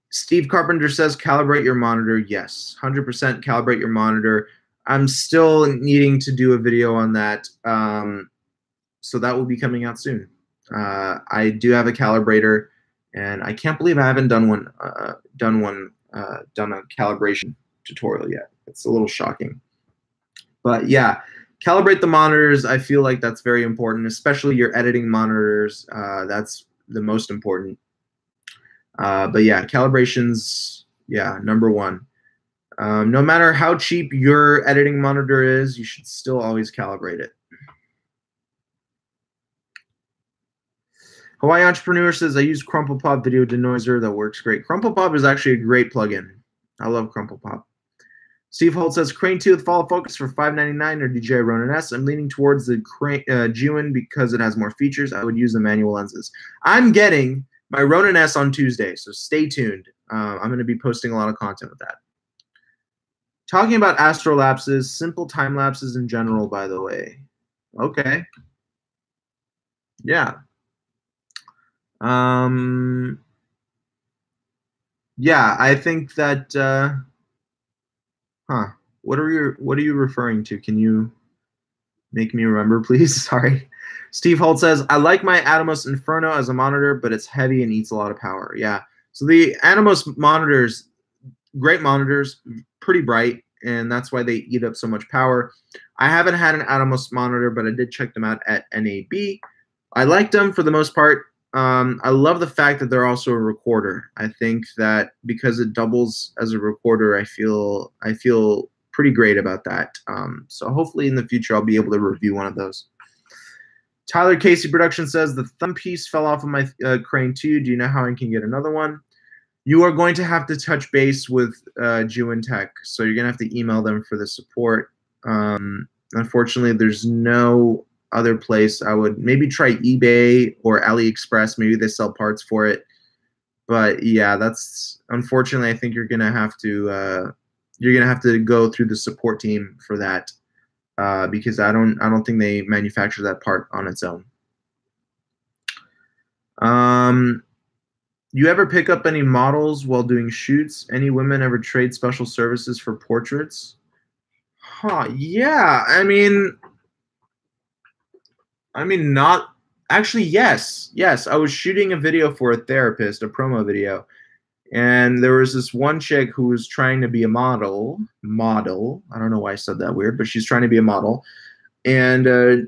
Steve Carpenter says, calibrate your monitor. Yes, 100% calibrate your monitor. I'm still needing to do a video on that. So that will be coming out soon. I do have a calibrator, and I can't believe I haven't done a calibration tutorial yet. It's a little shocking. But yeah, calibrate the monitors. I feel like that's very important, especially your editing monitors. That's the most important. But yeah, calibration's, yeah, number one. No matter how cheap your editing monitor is, you should still always calibrate it. Hawaii Entrepreneur says, I use Crumple Pop Video Denoiser. That works great. Crumple Pop is actually a great plugin. I love Crumple Pop. Steve Holt says, Crane 2 with follow focus for $5.99 or DJI Ronin S. I'm leaning towards the G1 because it has more features. I would use the manual lenses. I'm getting my Ronin S on Tuesday, so stay tuned. I'm going to be posting a lot of content with that. Talking about astrolapses, simple time lapses in general, by the way. Okay. Yeah. Yeah, I think that what are you referring to? Can you make me remember, please? Sorry. Steve Holt says, I like my Atomos Inferno as a monitor, but it's heavy and eats a lot of power. Yeah. So the Atomos monitors, great monitors, pretty bright, and that's why they eat up so much power. I haven't had an Atomos monitor, but I did check them out at NAB. I liked them for the most part. I love the fact that they're also a recorder. I think that because it doubles as a recorder, I feel pretty great about that. So hopefully in the future I'll be able to review one of those. Tyler Casey Production says, the thumb piece fell off of my Crane 2. Do you know how I can get another one? You are going to have to touch base with G1 Tech. So you're going to have to email them for the support. Unfortunately, there's no other place. I would maybe try eBay or AliExpress. Maybe they sell parts for it. But yeah, that's unfortunately. I think you're gonna have to go through the support team for that because I don't think they manufacture that part on its own. You ever pick up any models while doing shoots? Any women ever trade special services for portraits? Yeah. I mean, not actually. Yes. I was shooting a video for a therapist, a promo video, and there was this one chick who was trying to be a model. I don't know why I said that weird, but she's trying to be a model, and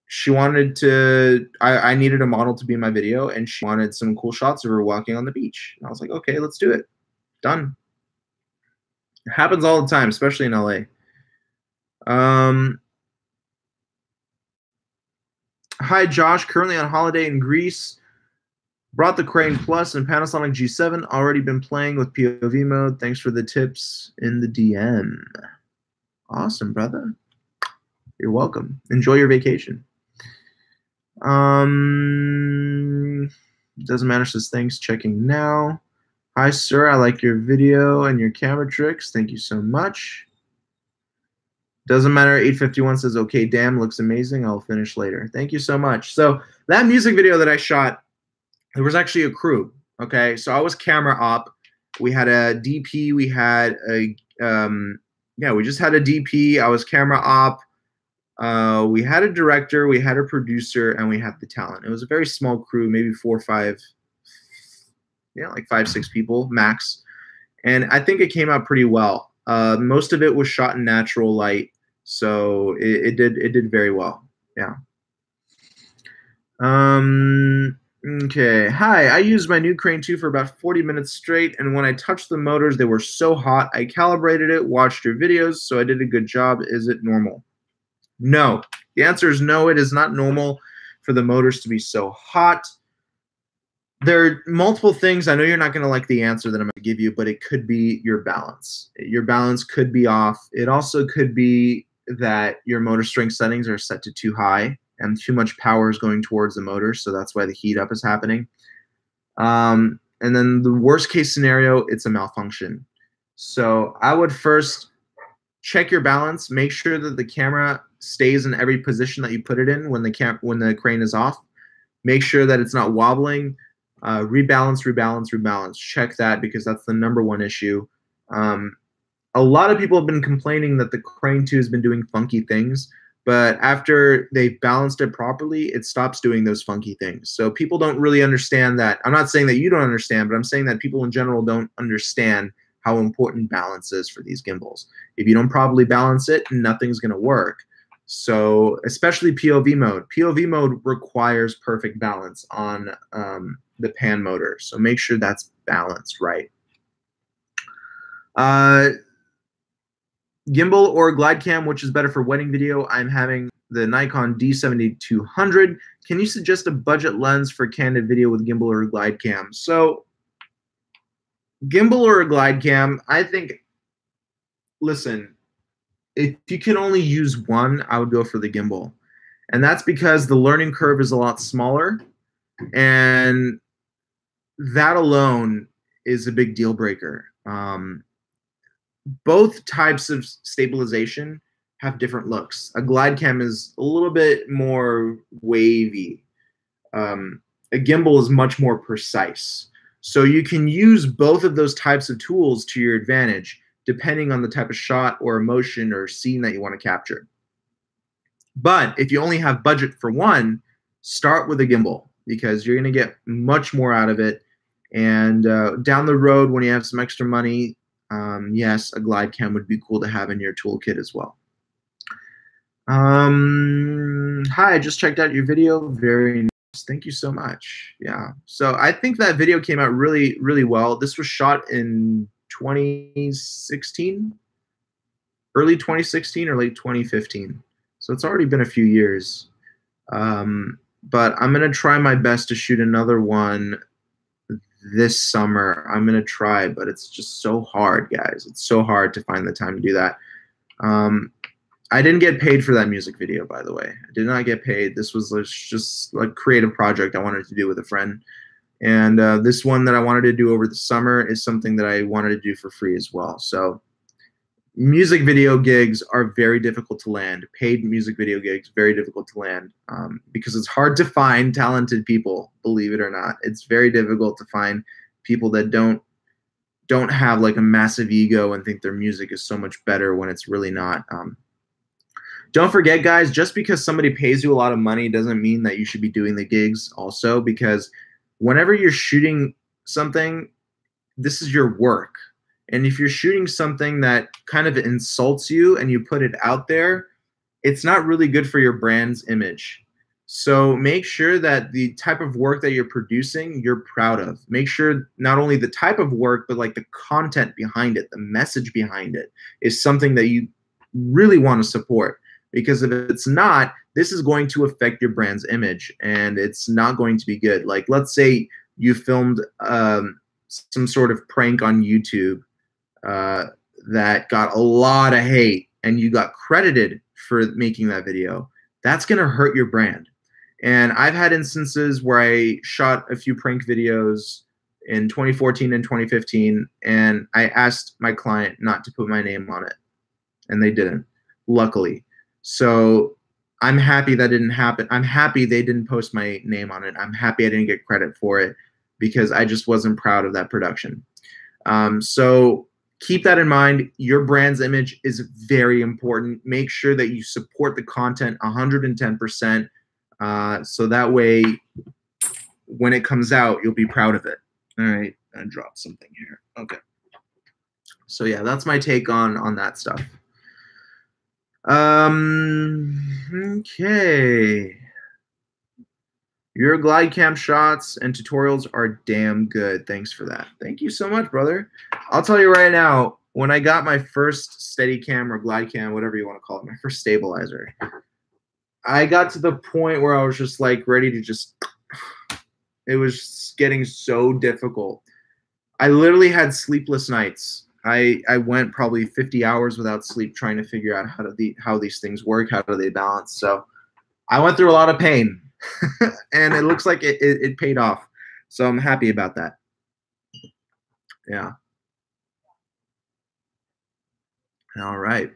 she wanted to. I needed a model to be in my video, and she wanted some cool shots of her walking on the beach. And I was like, okay, let's do it. Done. It happens all the time, especially in LA. Hi, Josh. Currently on holiday in Greece. Brought the Crane Plus and Panasonic G7. Already been playing with POV mode. Thanks for the tips in the DM. Awesome, brother. You're welcome. Enjoy your vacation. Doesn't matter, says thanks. Checking now. Hi, sir. I like your video and your camera tricks. Thank you so much. Doesn't matter. 851 says, okay, damn, looks amazing. I'll finish later. Thank you so much. So that music video that I shot, there was actually a crew. Okay, so I was camera op. We had a DP. We had a we just had a DP. I was camera op. We had a director. We had a producer, and we had the talent. It was a very small crew, maybe 4 or 5, like 5, 6 people max. And I think it came out pretty well. Most of it was shot in natural light. So it did very well. Yeah. Okay. Hi, I used my new Crane 2 for about 40 minutes straight, and when I touched the motors, they were so hot. I calibrated it, watched your videos, so I did a good job. Is it normal? No. The answer is no, it is not normal for the motors to be so hot. There are multiple things. I know you're not going to like the answer that I'm going to give you, but it could be your balance. Your balance could be off. It also could be that your motor strength settings are set to too high. and too much power is going towards the motor, so that's why the heat up is happening. And then the worst case scenario, it's a malfunction. So I would first check your balance, make sure that the camera stays in every position that you put it in when the crane is off. Make sure that it's not wobbling. Rebalance, rebalance, rebalance. Check that, because that's the #1 issue. A lot of people have been complaining that the crane 2 has been doing funky things, but after they've balanced it properly, it stops doing those funky things. So people don't really understand that. I'm not saying that you don't understand, but I'm saying that people in general don't understand how important balance is for these gimbals. If you don't properly balance it, nothing's going to work. So especially POV mode. POV mode requires perfect balance on the pan motor. So make sure that's balanced right. Gimbal or glide cam, which is better for wedding video? I'm having the Nikon D7200. Can you suggest a budget lens for candid video with gimbal or glide cam? So gimbal or a glide cam, I think, listen, if you can only use one, I would go for the gimbal. And that's because the learning curve is a lot smaller, and that alone is a big deal breaker. Both types of stabilization have different looks. A glide cam is a little bit more wavy. A gimbal is much more precise. So you can use both of those types of tools to your advantage, depending on the type of shot or emotion or scene that you want to capture. But if you only have budget for one, start with a gimbal, because you're going to get much more out of it. And down the road, when you have some extra money, yes, a glide cam would be cool to have in your toolkit as well. Hi, I just checked out your video. Very nice. Thank you so much. Yeah. So I think that video came out really, really well. This was shot in 2016, early 2016 or late 2015. So it's already been a few years. But I'm going to try my best to shoot another one this summer. I'm going to try, but it's just so hard, guys. It's so hard to find the time to do that. I didn't get paid for that music video, by the way. I did not get paid. This was just a creative project I wanted to do with a friend. And this one that I wanted to do over the summer is something that I wanted to do for free as well. So music video gigs are very difficult to land. Paid music video gigs, very difficult to land, because it's hard to find talented people, believe it or not. It's very difficult to find people that don't have like a massive ego and think their music is so much better when it's really not. Don't forget, guys, just because somebody pays you a lot of money doesn't mean that you should be doing the gigs also, because whenever you're shooting something, this is your work. And if you're shooting something that kind of insults you and you put it out there, it's not really good for your brand's image. So make sure that the type of work that you're producing, you're proud of. Make sure not only the type of work, but like the content behind it, the message behind it is something that you really want to support. Because if it's not, this is going to affect your brand's image, and it's not going to be good. Like, let's say you filmed some sort of prank on YouTube that got a lot of hate, and you got credited for making that video. That's going to hurt your brand. And I've had instances where I shot a few prank videos in 2014 and 2015, and I asked my client not to put my name on it, and they didn't, luckily. So I'm happy that didn't happen. I'm happy they didn't post my name on it. I'm happy I didn't get credit for it, because I just wasn't proud of that production. So keep that in mind. Your brand's image is very important. Make sure that you support the content 110%, so that way when it comes out, you'll be proud of it. All right, I dropped something here. Okay. So yeah, that's my take on that stuff. Okay. Your glide cam shots and tutorials are damn good. Thanks for that. Thank you so much, brother. I'll tell you right now, when I got my first steady cam or glide cam, whatever you want to call it, my first stabilizer, I got to the point where I was just like ready to just, it was getting so difficult. I literally had sleepless nights. I went probably 50 hours without sleep trying to figure out how these things work, how do they balance. So I went through a lot of pain, and it looks like it paid off. So I'm happy about that. Yeah. All right.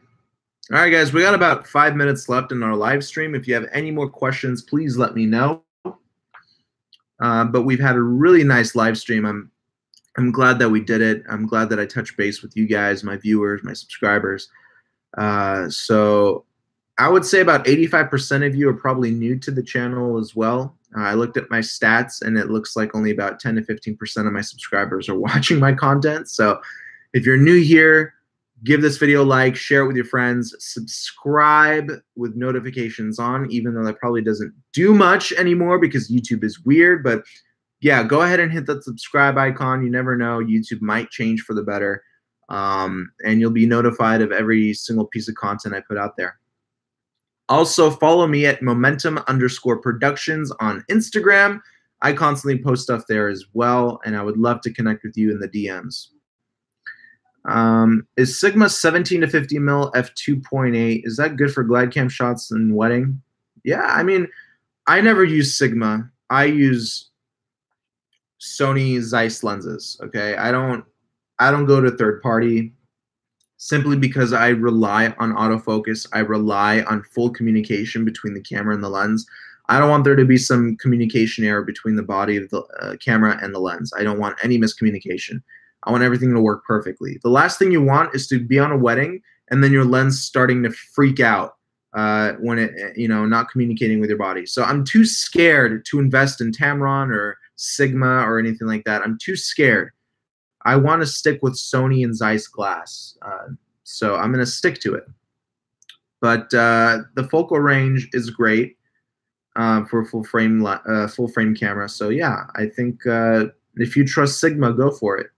All right, guys, we got about 5 minutes left in our live stream. If you have any more questions, please let me know. But we've had a really nice live stream. I'm glad that we did it. I'm glad that I touched base with you guys, my viewers, my subscribers. So I would say about 85% of you are probably new to the channel as well. I looked at my stats, and it looks like only about 10 to 15% of my subscribers are watching my content. So if you're new here, give this video a like, share it with your friends, subscribe with notifications on, even though that probably doesn't do much anymore because YouTube is weird. But yeah, go ahead and hit that subscribe icon. You never know. YouTube might change for the better. And you'll be notified of every single piece of content I put out there. Also, follow me at momentum_productions on Instagram. I constantly post stuff there as well, and I would love to connect with you in the DMs. Is Sigma 17 to 50 mil f2.8? Is that good for glide cam shots and wedding? Yeah, I mean, I never use Sigma. I use Sony Zeiss lenses. Okay, I don't go to third party simply because I rely on autofocus. I rely on full communication between the camera and the lens. I don't want there to be some communication error between the body of the camera and the lens. I don't want any miscommunication. I want everything to work perfectly. The last thing you want is to be on a wedding and then your lens starting to freak out when it, not communicating with your body. So I'm too scared to invest in Tamron or Sigma or anything like that. I'm too scared. I want to stick with Sony and Zeiss glass. So I'm going to stick to it. But the focal range is great for full frame camera. So yeah, I think if you trust Sigma, go for it.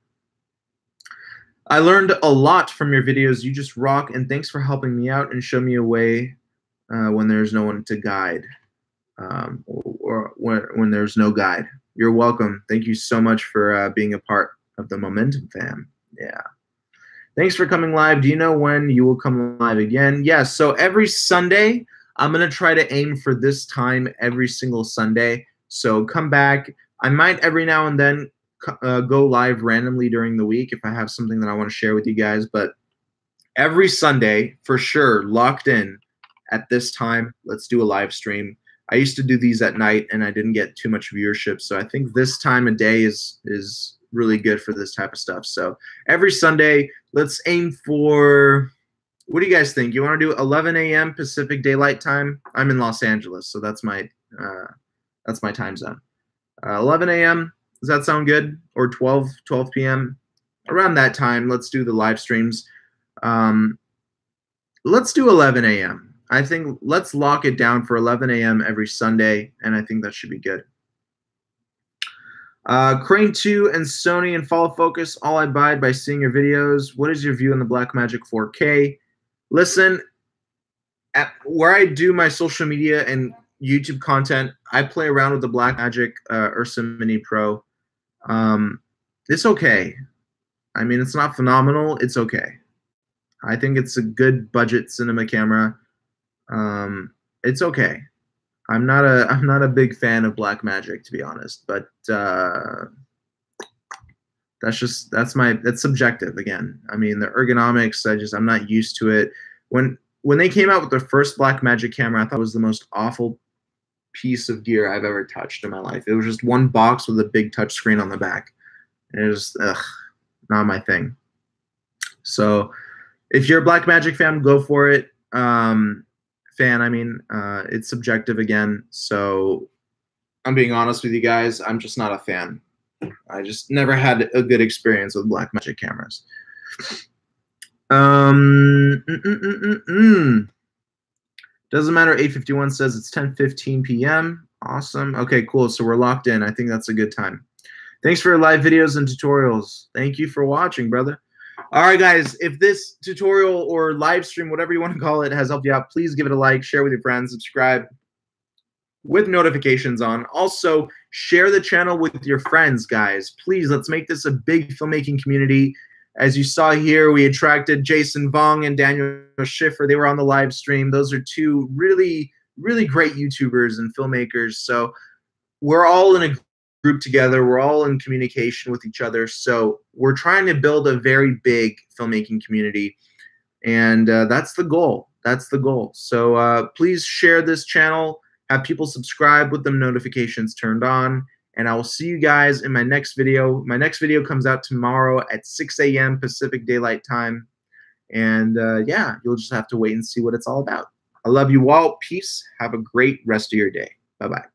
I learned a lot from your videos. You just rock, and thanks for helping me out and show me a way when there's no one to guide, or when there's no guide. You're welcome. Thank you so much for being a part of the Momentum fam. Yeah. Thanks for coming live. Do you know when you will come live again? Yeah, so every Sunday, I'm going to try to aim for this time every single Sunday. So come back. I might every now and then go live randomly during the week if I have something that I want to share with you guys. But every Sunday, for sure, locked in at this time, let's do a live stream. I used to do these at night, and I didn't get too much viewership. So I think this time of day is really good for this type of stuff. So every Sunday, let's aim for, what do you guys think? You want to do 11 a.m. Pacific Daylight Time? I'm in Los Angeles, so that's my time zone. 11 a.m. Does that sound good? Or 12 p.m.? Around that time, let's do the live streams. Let's do 11 a.m. I think let's lock it down for 11 a.m. every Sunday, and I think that should be good. Crane 2 and Sony and follow focus, all I abide by seeing your videos. What is your view on the Blackmagic 4K? Listen, where I do my social media and YouTube content, I play around with the Blackmagic Ursa Mini Pro. It's okay. I mean, it's not phenomenal. It's okay. I think it's a good budget cinema camera. It's okay. I'm not a big fan of Blackmagic, to be honest, but that's subjective again. I mean, the ergonomics, I'm not used to it. When they came out with the first Blackmagic camera, I thought it was the most awful piece of gear I've ever touched in my life. It was just one box with a big touch screen on the back. And it was not my thing. So if you're a Blackmagic fan, go for it. It's subjective again. So I'm being honest with you guys. I'm just not a fan. I just never had a good experience with Blackmagic cameras. Doesn't matter. 8:51 says it's 10:15 p.m. Awesome. Okay, cool. So we're locked in. I think that's a good time. Thanks for your live videos and tutorials. Thank you for watching, brother. All right, guys, if this tutorial or live stream, whatever you want to call it, has helped you out, please give it a like, share with your friends, subscribe with notifications on. Also, share the channel with your friends, guys. Please, let's make this a big filmmaking community. As you saw here, we attracted Jason Vong and Daniel Schiffer. They were on the live stream. Those are two really really great YouTubers and filmmakers. So we're all in a group together. We're all in communication with each other. So we're trying to build a very big filmmaking community. And that's the goal. That's the goal. So please share this channel. Have people subscribe with them notifications turned on. And I will see you guys in my next video. My next video comes out tomorrow at 6 a.m. Pacific Daylight Time. And yeah, you'll just have to wait and see what it's all about. I love you all. Peace. Have a great rest of your day. Bye-bye.